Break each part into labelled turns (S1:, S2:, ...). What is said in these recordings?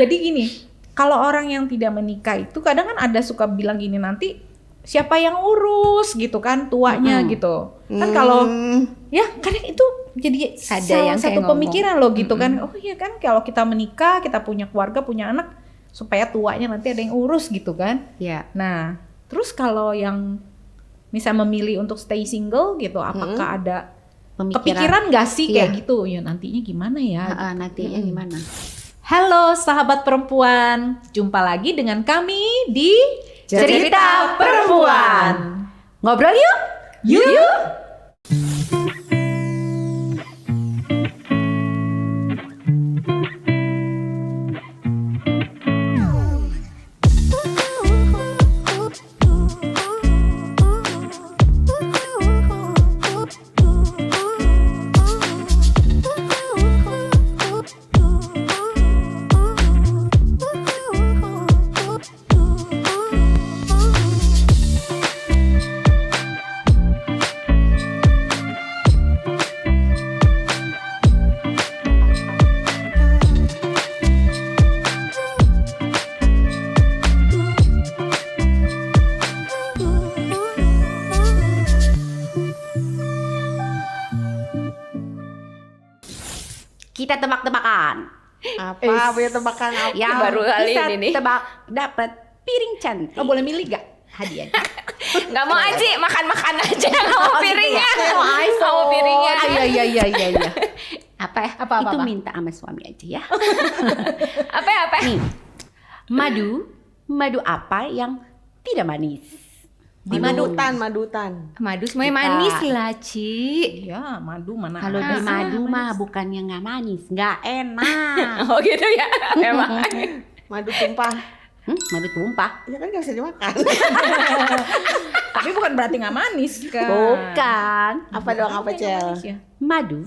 S1: Jadi gini, kalau orang yang tidak menikah itu kadang kan ada suka bilang gini, nanti siapa yang urus gitu kan tuanya gitu. Kan kalau ya kadang itu jadi salah satu pemikiran loh gitu kan. Oh iya kan kalau kita menikah, kita punya keluarga, punya anak, supaya tuanya nanti ada yang urus gitu kan.
S2: Iya.
S1: Nah, terus kalau yang misalnya memilih untuk stay single gitu, apakah ada kepikiran nggak sih kayak gitu? Ya nantinya gimana ya?
S2: Nantinya gimana?
S1: Halo sahabat perempuan, jumpa lagi dengan kami di Cerita Perempuan. Ngobrol yuk? Yuk!
S2: Kita tebak-tebakan.
S3: Apa? Punya tebakan apa?
S2: Yang
S4: baru kali
S2: bisa
S4: ini nih.
S2: tebak dapat piring cantik.
S1: Oh, boleh milih gak hadiahnya?
S4: Nggak mau Aji, makan-makan aja. Nggak mau piringnya.
S1: Nggak mau
S4: piringnya.
S1: Iya.
S2: Apa?
S1: Apa?
S2: Itu minta sama suami aja ya.
S4: Apa?
S2: Nih, madu apa yang tidak manis?
S3: Madutan.
S4: Madu semuanya
S2: Bukan.
S4: manis lah, Ci.
S1: Iya, madu mana
S2: Kalau
S1: ada.
S2: di madu mah bukannya nggak manis, nggak enak.
S4: Oh gitu ya. Emang.
S3: Madu tumpah.
S2: Madu tumpah.
S3: Ya kan gak bisa dimakan.
S1: Tapi bukan berarti nggak manis kan?
S2: Bukan.
S3: Apa doang apa,
S1: yang
S3: Cel?
S1: manis ya?
S2: Madu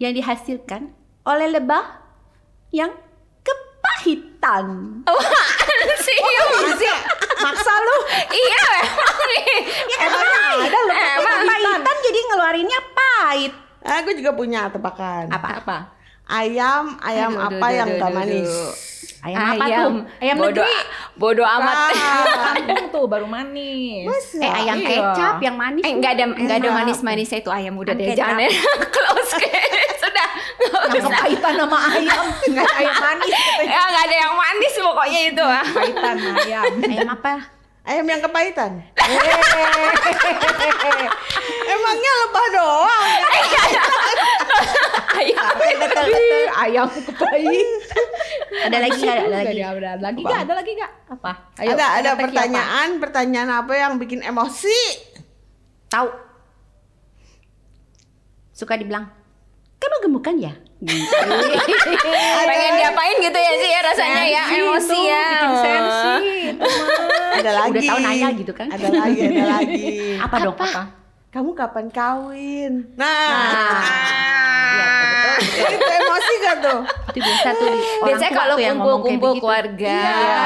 S2: yang dihasilkan oleh lebah yang kepahitan.
S4: Sih.
S1: Maksa lu.
S4: Iya emang nih.
S1: Emangnya ada lu
S2: Kepahitan jadi ngeluarinnya pahit.
S3: Gue juga punya tebakan.
S1: apa?
S3: Ayam apa yang gak manis?
S2: Ayam apa tuh?
S1: Ayam
S4: bodoh,
S1: negeri.
S4: bodoh amat.
S1: Kampung tuh baru manis.
S2: Ayam
S1: Iya.
S2: kecap yang manis.
S4: Enggak ada
S3: Enak.
S4: manis-manisnya itu ayam udah deh.
S2: Angket
S4: Jangan ya. Close sudah.
S1: Yang kepahitan sama ayam, nggak ada ayam manis.
S4: Ya nggak ada yang manis pokoknya itu ah.
S1: Kepahitan sama ayam.
S2: Ayam apa?
S3: Ayam yang kepahitan. Emangnya lebah doang?
S4: Ayam.
S1: Betul. Ayam kepahitan.
S2: Ada lagi nggak? Ada lagi.
S1: Ada lagi nggak? Apa? Ayo,
S3: Ada
S1: teka-teki
S3: pertanyaan apa yang bikin emosi?
S2: Tahu? Suka dibilang, kamu gemukan ya?
S4: Pengen diapain gitu ya sih ya rasanya ya emosi ya.
S1: Bikin sensi. Itu mah.
S3: Ada lagi.
S2: Udah tahu nanya gitu kan?
S3: Ada lagi.
S2: Apa dong? Apa?
S3: Kamu kapan kawin?
S2: Iya, betul.
S3: Itu emosi gak tuh?
S2: Itu biasa tuh di orang
S4: Biasanya
S2: tua
S4: kalau
S2: tuh yang ngomong kayak
S4: kumpul-kumpul
S2: begitu.
S4: keluarga.
S3: Iya.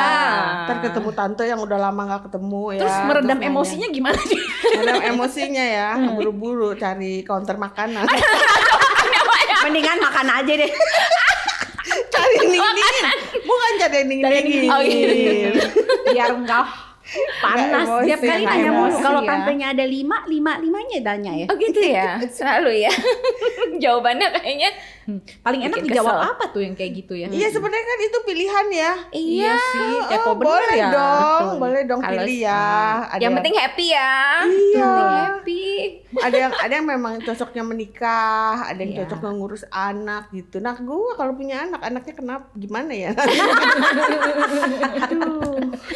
S3: Ntar ketemu tante yang udah lama gak ketemu ya.
S1: Terus meredam
S3: nanya.
S1: emosinya gimana sih?
S3: Meredam emosinya ya. Buru-buru cari counter makanan.
S2: Mendingan makan aja deh.
S3: Cari dingin. Bukan cari dingin.
S4: Oh, iya.
S1: Biar enggak panas.
S3: Nggak
S1: Tiap
S3: emosi,
S1: kali
S3: nggak
S1: nanya
S3: emosi.
S1: mulu.
S2: Kalau
S1: ya.
S2: tantenya ada limanya tanya ya.
S4: Oh gitu ya, selalu ya. Jawabannya kayaknya
S1: Paling enak
S4: Bikin
S1: dijawab
S4: kesel.
S1: apa tuh yang kayak gitu ya?
S3: Iya sebenarnya kan itu pilihan ya.
S1: Iya sih, kepo bener
S3: boleh
S1: ya.
S3: dong,
S2: Betul.
S3: boleh dong
S4: Kalau
S3: pilih ya. Ada
S4: yang penting happy ya.
S3: Iya.
S4: Yang penting happy.
S3: ada yang memang cocoknya menikah, ada yang
S1: Iya.
S3: cocok ngurus anak gitu. Nah, gue kalau punya anaknya kenapa gimana ya?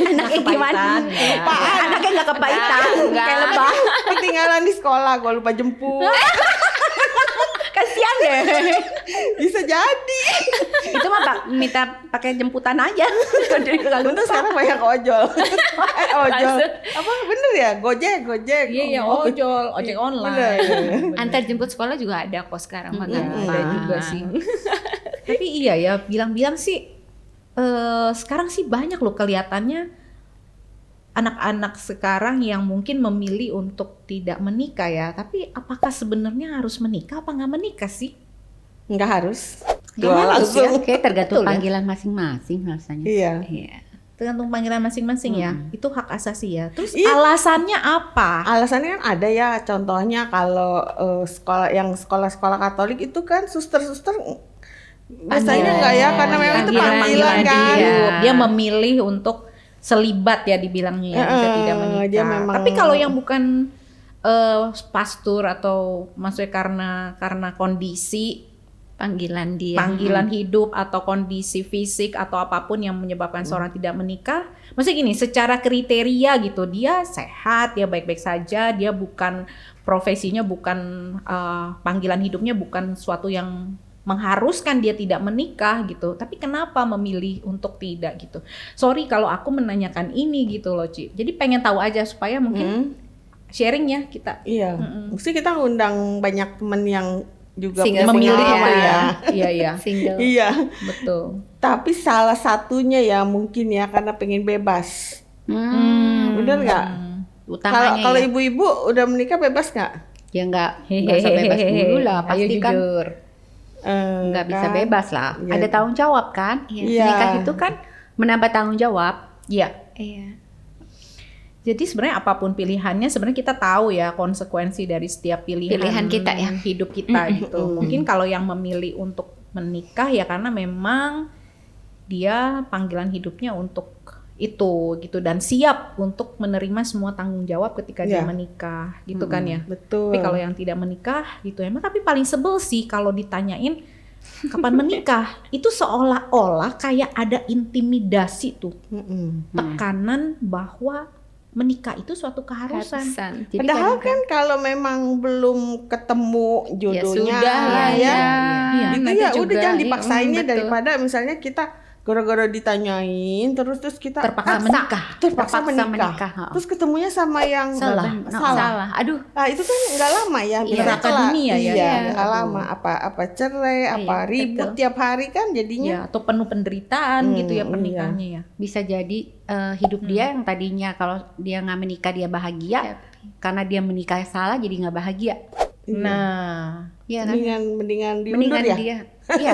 S2: Anaknya gimana?
S1: Ya.
S2: Anaknya nggak kepahitan.
S4: Nggak.
S2: Kayak lebah.
S3: Ketinggalan di sekolah, gue lupa jemput.
S2: Kasian deh.
S3: Bisa jadi.
S2: Itu mah Pak minta pakai jemputan aja.
S3: Untung sekarang banyak ojol. Ojol.
S4: Langsung.
S3: Apa bener ya? Gojek.
S1: Iya, ojol, ojek online.
S3: Bener.
S4: Antar jemput sekolah juga ada kok sekarang mah
S1: Ada
S4: gampang.
S1: juga sih. Tapi iya ya, bilang-bilang sih sekarang sih banyak loh kelihatannya anak-anak sekarang yang mungkin memilih untuk tidak menikah ya. Tapi apakah sebenarnya harus menikah apa nggak menikah sih?
S3: Nggak harus. langsung.
S2: Kayak tergantung
S1: Betul ya?
S2: panggilan masing-masing rasanya.
S3: Iya.
S2: Iya.
S1: Tergantung panggilan masing-masing ya. Itu hak asasi ya. Terus
S3: Iya.
S1: alasannya apa?
S3: Alasannya kan ada ya, contohnya kalau sekolah-sekolah Katolik itu kan suster-suster biasanya enggak ya, karena memang itu panggilan kan.
S1: hidup. Dia memilih untuk selibat ya dibilangnya ya, bisa tidak menikah.
S3: dia memang-
S1: Tapi kalau yang bukan pastor atau maksudnya karena kondisi
S4: Panggilan dia.
S1: panggilan hidup atau kondisi fisik atau apapun yang menyebabkan seorang tidak menikah, maksudnya gini, secara kriteria gitu, dia sehat, dia baik-baik saja, dia bukan profesinya, bukan panggilan hidupnya bukan suatu yang mengharuskan dia tidak menikah gitu, tapi kenapa memilih untuk tidak gitu? Sorry kalau aku menanyakan ini gitu loh, Ci. Jadi pengen tahu aja supaya mungkin sharing ya kita.
S3: Iya. Mesti kita ngundang banyak temen yang juga
S4: Single
S1: Memilih
S4: single
S1: itu
S4: ya.
S1: ya. Iya iya,
S4: Single.
S3: Iya.
S1: betul.
S3: Tapi salah satunya ya mungkin ya karena pengen bebas. Bener nggak?
S2: Utamanya
S3: Kalau
S2: ya.
S3: ibu-ibu udah menikah bebas nggak?
S2: Ya nggak usah bebas dulu lah,
S1: Ayo
S2: pasti kan
S1: jujur.
S2: nggak bisa
S3: Kan?
S2: bebas lah.
S3: Iya.
S2: Ada tanggung jawab kan?
S3: Iya.
S2: Nikah itu kan menambah tanggung jawab.
S1: Iya.
S4: Iya.
S1: Jadi sebenarnya apapun pilihannya, sebenarnya kita tahu ya konsekuensi dari setiap
S4: Pilihan kita ya.
S1: hidup kita gitu. Mungkin kalau yang memilih untuk menikah ya karena memang dia panggilan hidupnya untuk itu gitu dan siap untuk menerima semua tanggung jawab ketika dia
S3: Iya.
S1: menikah gitu kan ya.
S3: Betul.
S1: Tapi kalau yang tidak menikah gitu emang, tapi paling sebel sih kalau ditanyain kapan menikah, itu seolah-olah kayak ada intimidasi tuh, tekanan bahwa menikah itu suatu keharusan.
S4: Harusan.
S2: Jadi
S3: Padahal
S2: kadang-kadang-
S3: kan kalau memang belum ketemu jodohnya,
S4: sudah lah ya.
S1: Iya.
S3: gitu
S4: Nanti
S3: ya
S4: juga,
S3: udah jangan
S4: iya,
S3: dipaksainnya
S4: betul.
S3: daripada misalnya kita gara-gara ditanyain terus kita
S1: Terpaksa menikah.
S3: terpaksa
S2: Terpaksa
S3: menikah.
S2: menikah, ha.
S3: Terus ketemunya sama yang
S1: Salah.
S3: salah.
S4: Aduh.
S3: Nah, itu kan nggak lama ya.
S1: Iya.
S3: Bisa
S1: Neraka dunia ya.
S3: Iya,
S1: Iya.
S3: nggak lama. Apa cerai, apa ribut
S4: betul.
S3: tiap hari kan
S1: Ya,
S3: jadinya.
S1: atau penuh penderitaan gitu ya pernikahannya ya.
S2: bisa jadi hidup dia yang tadinya kalau dia nggak menikah dia bahagia, karena dia menikah salah jadi nggak bahagia.
S1: Nah,
S2: Iya kan?
S3: Mendingan diundur
S2: Mendingan
S3: ya.
S2: dia. Iya.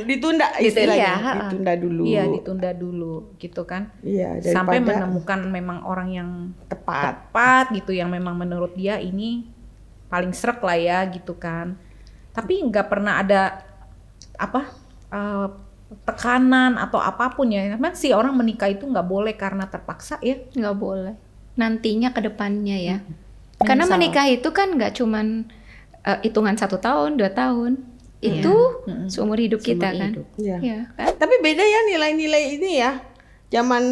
S3: Ditunda
S2: Gitu,
S3: istilahnya.
S2: iya.
S3: Ditunda dulu.
S1: iya ditunda dulu gitu kan.
S3: Iya,
S1: Sampai
S3: daripada
S1: menemukan memang orang yang
S3: tepat.
S1: tepat gitu, yang memang menurut dia ini paling srek lah ya gitu kan. Tapi nggak pernah ada apa tekanan atau apapun ya. Memang sih orang menikah itu nggak boleh karena terpaksa ya.
S4: Nggak boleh. Nantinya ke depannya ya. Karena
S1: Menyesal.
S4: menikah itu kan nggak cuman hitungan 1 tahun, 2 tahun. Itu seumur hidup kita
S2: Seumur
S4: kan.
S2: hidup.
S3: Iya.
S4: Iya kan?
S3: Tapi beda ya nilai-nilai ini ya. Zaman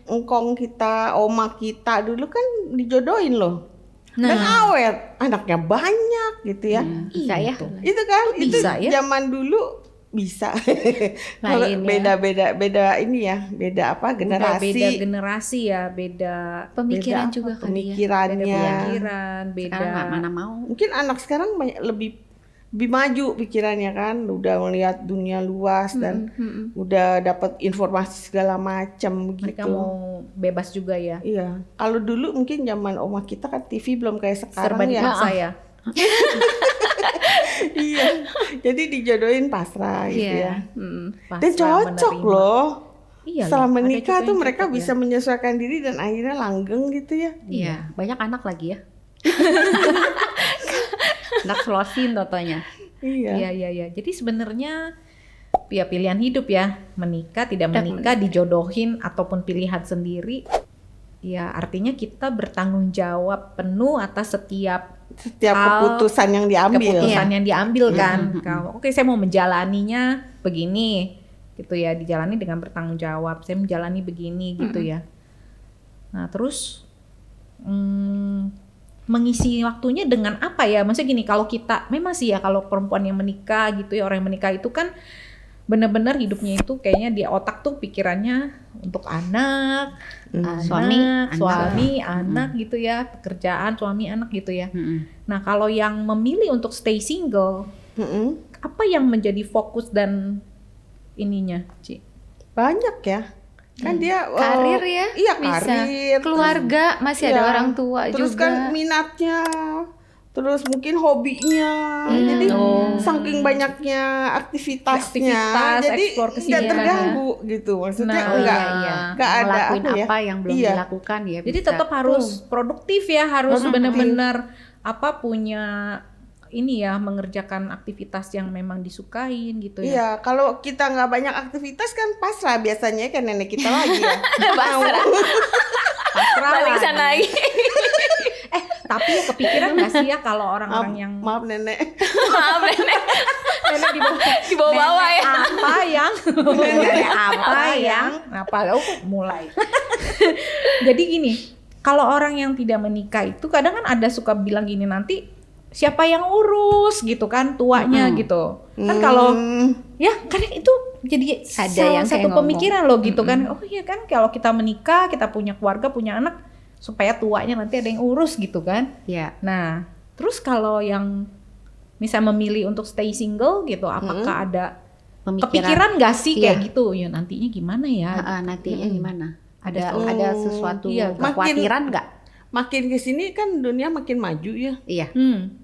S3: engkong kita, oma kita dulu kan dijodohin loh. Dan awet, anaknya banyak gitu ya.
S2: Bisa ya.
S3: Itu kan, itu
S1: bisa ya?
S3: zaman dulu bisa. Kalau
S4: Lain ya.
S3: beda ini ya, beda apa generasi,
S1: Beda generasi ya, beda
S4: Pemikiran
S3: beda
S4: juga
S3: apa,
S4: kali ya.
S3: pemikirannya.
S1: pikiran, beda.
S2: Sekarang nggak mana mau.
S3: Mungkin anak sekarang lebih maju pikirannya kan, udah melihat dunia luas dan udah dapat informasi segala macam gitu.
S1: Mereka mau bebas juga ya.
S3: Iya, kalau dulu mungkin zaman oma kita kan TV belum kayak sekarang
S1: Serba
S3: ya.
S1: dipaksa ya.
S3: Iya, jadi dijodohin pasrah gitu ya.
S1: Pasrah,
S3: Dan cocok
S1: menerima.
S3: loh.
S1: Iya,
S3: Setelah
S1: ada
S3: menikah
S1: juga
S3: tuh
S1: yang
S3: mereka
S1: cocok
S3: bisa menyesuaikan diri dan akhirnya langgeng gitu ya.
S2: Iya. Banyak anak lagi ya. Anak selosin totonya.
S3: Iya.
S1: Iya. Jadi sebenarnya ya pilihan hidup ya, menikah tidak menikah, dijodohin ataupun pilihan sendiri. Ya artinya kita bertanggung jawab penuh atas setiap
S3: Setiap keputusan yang diambil.
S1: keputusan yang diambil kan. Kalau oke saya mau menjalaninya begini gitu ya, dijalani dengan bertanggung jawab. Saya menjalani begini gitu ya. Nah terus mengisi waktunya dengan apa ya? Maksudnya gini, kalau kita memang sih ya kalau perempuan yang menikah gitu ya, orang yang menikah itu kan benar-benar hidupnya itu kayaknya di otak tuh pikirannya untuk anak, suami, anak gitu ya, pekerjaan, suami, anak gitu ya. Nah kalau yang memilih untuk stay single, apa yang menjadi fokus dan ininya, Ci?
S3: Banyak ya. Kan dia
S4: Karir ya,
S3: Iya,
S4: bisa.
S3: karir.
S4: Keluarga, masih ada
S3: Iya.
S4: orang tua
S3: Terus
S4: juga.
S3: kan minatnya terus mungkin hobinya. Jadi saking banyaknya aktivitasnya, jadi
S1: explore ke
S3: nggak
S1: sini.
S3: terganggu gitu. Maksudnya
S1: Nah,
S3: nggak
S1: iya.
S3: ada
S2: ngelakuin
S3: apa ya?
S2: apa yang belum
S3: Iya.
S2: dilakukan ya.
S1: Jadi
S2: bisa.
S1: tetap harus produktif ya, harus
S3: Produktif.
S1: benar-benar punya ini ya, mengerjakan aktivitas yang memang disukain gitu ya.
S3: Iya, kalau kita nggak banyak aktivitas kan pasrah biasanya kan nenek kita lagi ya.
S4: Pasrah.
S1: Pasrah
S4: Balik
S1: lagi.
S4: sana lagi.
S1: Tapi kepikiran nggak sih ya kalau orang-orang yang
S3: Maaf nenek.
S4: Maaf nenek.
S1: nenek
S4: Di bawah-bawah ya.
S1: apa yang nenek apa yang mulai. Jadi gini, kalau orang yang tidak menikah itu kadang kan ada suka bilang gini, nanti siapa yang urus gitu kan tuanya gitu. Kan kalau ya kadang itu jadi
S4: Ada
S1: salah
S4: yang
S1: satu
S4: kayak
S1: pemikiran loh gitu kan. Oh iya kan, kalau kita menikah, kita punya keluarga, punya anak, supaya tuanya nanti ada yang urus gitu kan.
S2: Ya.
S1: Nah, terus kalau yang misal memilih untuk stay single gitu, apakah ada kepikiran nggak sih kayak gitu? Ya nantinya gimana ya?
S2: Nantinya gimana? Ada
S3: Betul.
S2: ada sesuatu
S1: Iya.
S2: kekhawatiran nggak?
S3: Makin kesini kan dunia makin maju ya.
S2: Iya.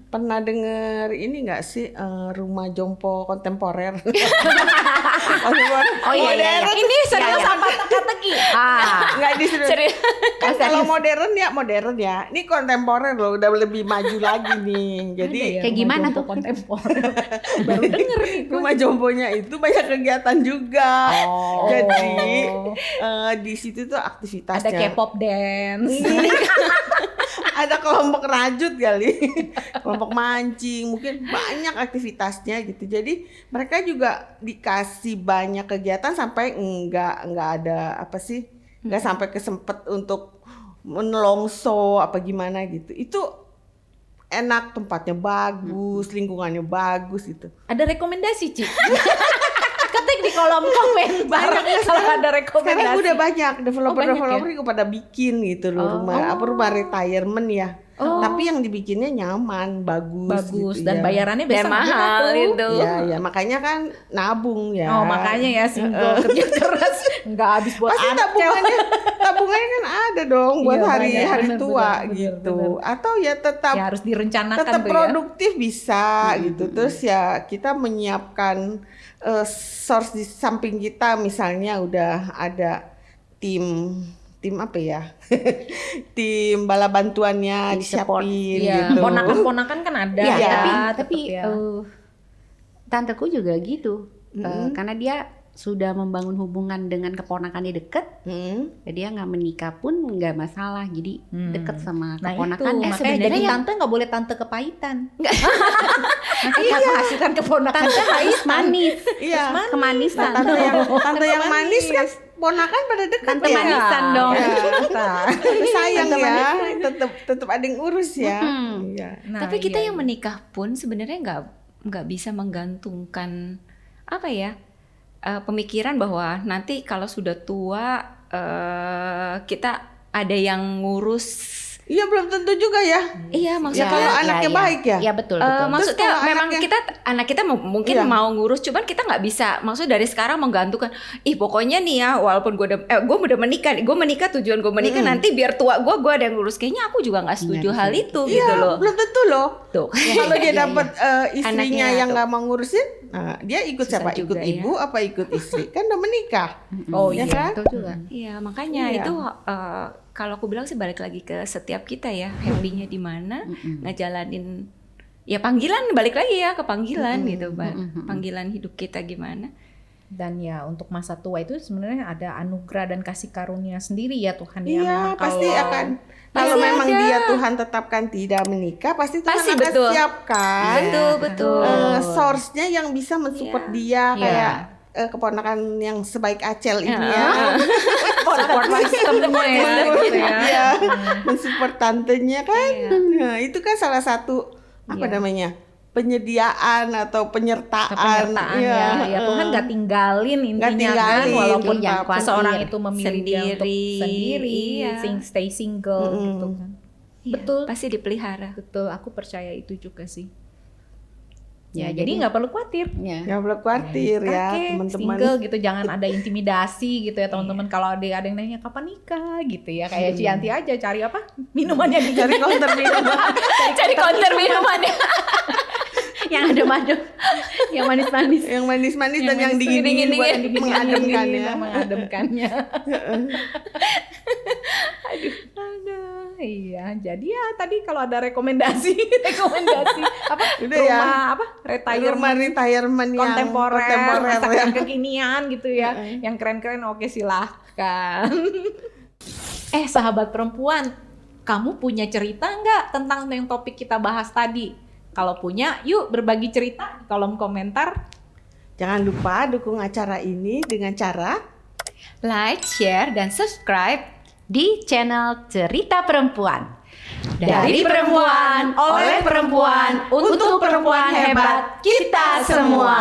S3: Pernah denger ini nggak sih rumah jompo kontemporer?
S2: Oh iya.
S1: Ini serius apa teka-teki?
S3: Nggak diserius.
S4: Serius.
S3: Kan kalau modern ya. Ini kontemporer loh, udah lebih maju lagi nih. Jadi
S2: Kayak gimana tuh?
S1: Kontemporer. Baru denger nih.
S3: rumah jomponya itu banyak kegiatan juga. Jadi di situ tuh aktivitasnya.
S1: Ada K-pop dance.
S3: Ada kelompok rajut kali, kelompok mancing, mungkin banyak aktivitasnya gitu. Jadi mereka juga dikasih banyak kegiatan sampai nggak ada apa sih, nggak sampai kesempet untuk menelongso apa gimana gitu. Itu enak, tempatnya bagus, lingkungannya bagus gitu.
S1: Ada rekomendasi, Ci? Ketik di kolom komen
S3: Banyak ya
S1: kalau ada
S3: Sekarang
S1: rekomendasi.
S3: udah banyak developer-developer
S1: banyak
S3: juga pada bikin gitu loh rumah retirement ya. Tapi yang dibikinnya nyaman, bagus
S1: Bagus
S3: gitu,
S1: dan
S3: ya.
S1: bayarannya
S4: Dan
S1: biasa
S4: mahal itu.
S3: Ya, makanya kan nabung ya.
S1: Oh, makanya ya single kerja keras nggak habis buat
S3: Pasti
S1: anak
S3: tabungannya kan ada dong buat
S1: Iya,
S3: hari
S1: banyak.
S3: hari
S1: Bener,
S3: tua
S1: bener,
S3: gitu.
S1: bener.
S3: Atau ya tetap
S1: ya harus direncanakan
S3: tetap
S1: tuh ya.
S3: produktif bisa gitu. Terus ya kita menyiapkan source di samping kita, misalnya udah ada tim apa ya? tim bala bantuannya
S2: Tim support.
S3: disiapin
S1: Iya,
S3: gitu.
S1: ponakan-ponakan kan ada.
S2: Iya,
S3: Iya,
S2: tapi
S1: tetep ya.
S2: tanteku juga gitu. Karena dia sudah membangun hubungan dengan keponakannya deket, dia nggak menikah pun nggak masalah. Jadi deket sama
S1: Nah itu,
S2: keponakannya.
S1: makanya
S4: sebenarnya
S1: jadi
S4: yang-
S1: tante nggak boleh tante kepahitan. Nanti menghasilkan keponakan
S2: Tante harus manis,
S3: Iya.
S2: kemanisan.
S3: Tante yang manis kan ponakan pada dekat
S2: Tante
S3: ya.
S2: manisan dong.
S3: Tapi sayang ya, tetap ada yang urus ya. Iya.
S1: Nah,
S4: Tapi kita
S1: iya,
S4: yang menikah pun sebenarnya nggak bisa menggantungkan apa ya pemikiran bahwa nanti kalau sudah tua kita ada yang ngurus.
S3: Iya, belum tentu juga ya.
S4: Iya
S3: Ya
S4: maksudnya.
S3: kalau anaknya baik ya.
S2: Iya betul.
S4: Maksudnya
S3: kalau
S4: memang anak kita mungkin
S3: Iya.
S4: mau ngurus, cuman kita nggak bisa. Maksudnya dari sekarang menggantungkan. Pokoknya nih ya, walaupun gue udah menikah, tujuan gue menikah nanti biar tua gue ada yang ngurus. Kayaknya aku juga nggak setuju hal itu gitu
S3: Iya,
S4: loh.
S3: belum tentu loh.
S4: Tuh.
S3: Kalau dia dapat istrinya
S4: Anaknya
S3: yang
S4: tuh.
S3: nggak mau ngurusin, nah dia ikut
S4: Susah
S3: siapa? Ikut
S4: juga ya.
S3: ibu apa ikut istri? Kan udah menikah.
S1: Oh
S3: Ya
S1: iya.
S3: kan?
S2: Betul juga.
S4: Iya, makanya
S3: Iya.
S4: itu kalau aku bilang sih balik lagi ke setiap kita ya, happy-nya di mana, ngejalanin ya panggilan, balik lagi ya ke panggilan gitu, panggilan hidup kita gimana.
S1: Dan ya untuk masa tua itu sebenarnya ada anugerah dan kasih karunia sendiri ya Tuhan ya.
S3: Iya,
S1: Memang
S3: pasti
S1: kalau-
S3: akan. Kalau
S4: Pasti
S3: memang
S4: ada.
S3: dia Tuhan tetapkan tidak menikah, pasti Tuhan
S4: Pasti,
S3: akan
S4: betul.
S3: siapkan
S4: Betul.
S3: source-nya yang bisa mensupport dia kayak keponakan yang sebaik Acel ini ya.
S1: support sistemnya ya gitu ya.
S3: Iya, mensupport tantenya kan. Nah, itu kan salah satu apa namanya? Penyediaan atau penyertaan.
S1: Ya Tuhan nggak tinggalin intinya
S3: tinggalin,
S1: kan, walaupun
S3: tetap.
S1: seseorang itu memilih dia untuk
S4: Sendiri.
S1: sendiri,
S4: Iya.
S1: stay single gitu kan.
S4: Iya,
S1: Betul.
S4: pasti dipelihara.
S1: Betul, aku percaya itu juga sih.
S2: Ya,
S1: jadi nggak perlu khawatir.
S2: Ya.
S3: Nggak perlu khawatir ya
S1: Kakek,
S3: teman-teman.
S1: single gitu, jangan ada intimidasi gitu ya teman-teman. Kalau ada yang nanya kapan nikah gitu ya, kayak Cianti aja cari apa minumannya di
S3: Cari counter minuman.
S4: Cari counter minumannya.
S2: Yang ada madu, yang manis-manis.
S3: Yang manis-manis dan yang
S1: manis-
S3: dingin-dingin buat
S1: dingin-dingin,
S3: mengademkan ya.
S1: mengademkannya. Aduh, iya. Jadi ya tadi kalau ada rekomendasi apa?
S3: Udah ya.
S1: Rumah apa?
S3: Rumah retirement yang
S1: kontemporer,
S3: kontemporer ya.
S1: masakan kekinian gitu ya. Yang keren-keren oke silahkan. Sahabat perempuan, kamu punya cerita nggak tentang yang topik kita bahas tadi? Kalau punya, yuk berbagi cerita di kolom komentar.
S3: Jangan lupa dukung acara ini dengan cara
S4: Like, share, dan subscribe
S2: Di channel Cerita Perempuan.
S1: Dari perempuan, oleh perempuan, untuk perempuan hebat kita semua.